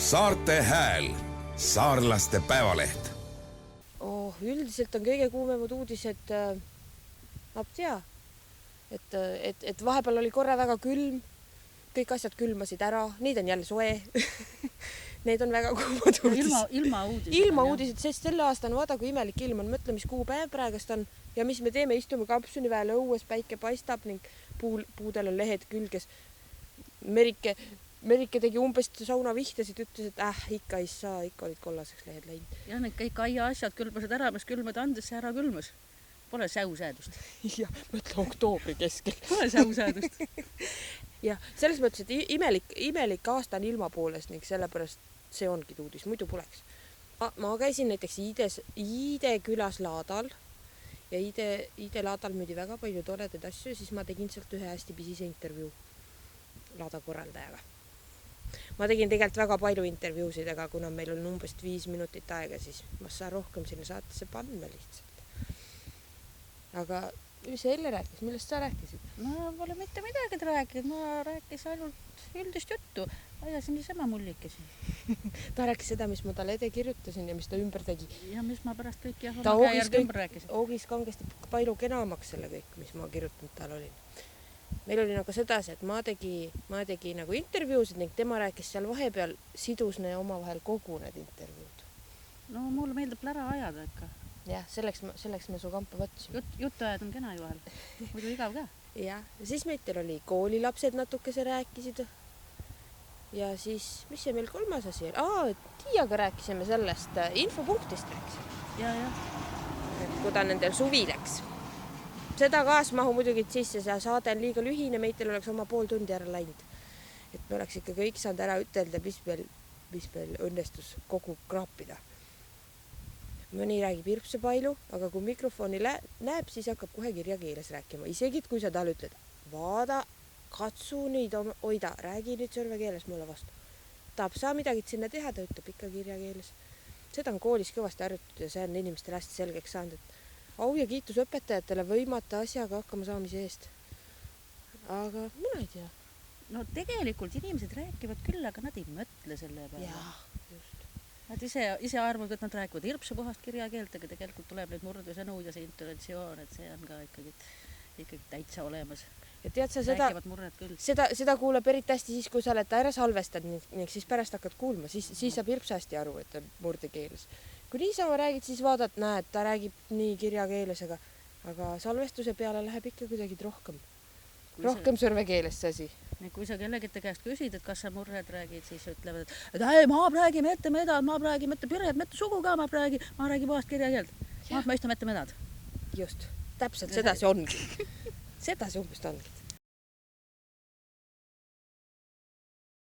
Saarte Hääl, saarlaste päevaleht. Üldiselt on kõige kuumemad uudised, ma tea, et vahepeal oli korra väga külm, kõik asjad külmasid ära, neid on jälle soe. Need on väga kuumad uudised. Ilma uudised, sest selle aasta on vaada, kui imelik ilm on, mõtle, mis kuupäev praegust on ja mis me teeme, istume kampsuniväel õues, päike paistab ning puudel on lehed külges. Merike tegi umbes saunavihtasid, ütles, et ikka ei saa, ikka olid kollaseks lehed läinud. Ja need kõik aia asjad külmasid ära, mis külmad andes see ära külmas. Pole säusäädust. Ja, mõtle oktoobri keskel. Pole säusäädust. Ja, selles mõttes, et imelik aasta on ilma poolest ning sellepärast see ongi uudis, muidu poleks. Ma käisin näiteks Iide külas laadal ja Iide laadal müüdi väga palju toredaid asju, siis ma tegin sealt ühe hästi pisise intervjuu laada korraldajaga. Ma tegin tegelikult väga palju intervjuusid, aga kuna meil on umbes 5 minutit aega, siis ma saan rohkem sinna saatesse panna lihtsalt. Aga mis sa jälle rääkis? Millest sa rääkisid? Ma pole mitte midagi rääkinud, ma rääkis ainult üldist juttu. Ajasin niisama mullikesi. Ta rääkis seda, mis ma talle ede kirjutasin ja mis ta ümber tegi. Ja mis ma pärast kõik ta oogis kangesti palju kenamaks selle kõik, mis ma kirjutanud tal olin. Meil oli nagu sedasi, et ma tegi nagu intervjuusid ning tema rääkis seal vahepeal sidus omavahel kogu need intervjuud. No mulle meeldib lära ajada ikka. Jah, selleks me su kampa võtsime. Jutuajad on kena ju vahel. Muidu igav ka. Ja siis meil oli koolilapsed natukese rääkisid. Ja siis, mis see meil kolmas asi oli? Tiiaga rääkisime sellest, infopunktist rääkisime. Ja. Et kui ta nendel suvi läks. Seda kaasmahu muidugi sisse, see saade on liiga lühine, meitel oleks oma pool tundi ära läinud. Et me oleks ikka kõik saanud ära ütelda, mis meil õnnestus kogu kraapida. Mõni räägib hirpse palju, aga kui mikrofoni näeb, siis hakkab kohe kirjakeeles rääkima. Isegi kui sa tal ütled, vaada, katsu nüüd hoida, räägi nüüd sõrvekeeles mulle vastu. Tahab saa midagi sinna teha, ta ütleb ikka kirjakeeles. Seda on koolis kõvasti harjutatud ja see on inimestele hästi selgeks saanud, et au ja kiitus õpetajatele võimata asjaga hakkama saamise eest. Aga mina ei tea. No tegelikult inimesed rääkivad küll, aga nad ei mõtle selle peale. Jah, just. Nad ise arvavad, et nad rääkivad hirpse puhast kirjakeelt, aga tegelikult tuleb neid murdusõnud ja see intonatsioon, et see on ka ikkagi täitsa olemas. Ja tead sa seda kuuleb eriti hästi siis, kui sa oled ära salvestad ning siis pärast hakkad kuulma, siis saab hirpse hästi aru, et on murdekeeles. Kui niisama räägid, siis vaadad, näed, ta räägib nii kirjakeeles, aga salvestuse peale läheb ikka kuidagi rohkem sõrvekeeles see asi. Kui sa kellegite käest küsid, et kas sa murred räägid, siis ütlevad, et ei, ma räägin ette medad, ma räägin ette pired, mitte sugu ka, ma räägin puhast kirjakeelt. Ma mõistan ette medad. Just, täpselt sedasi ongi. Sedasi umbes ongi.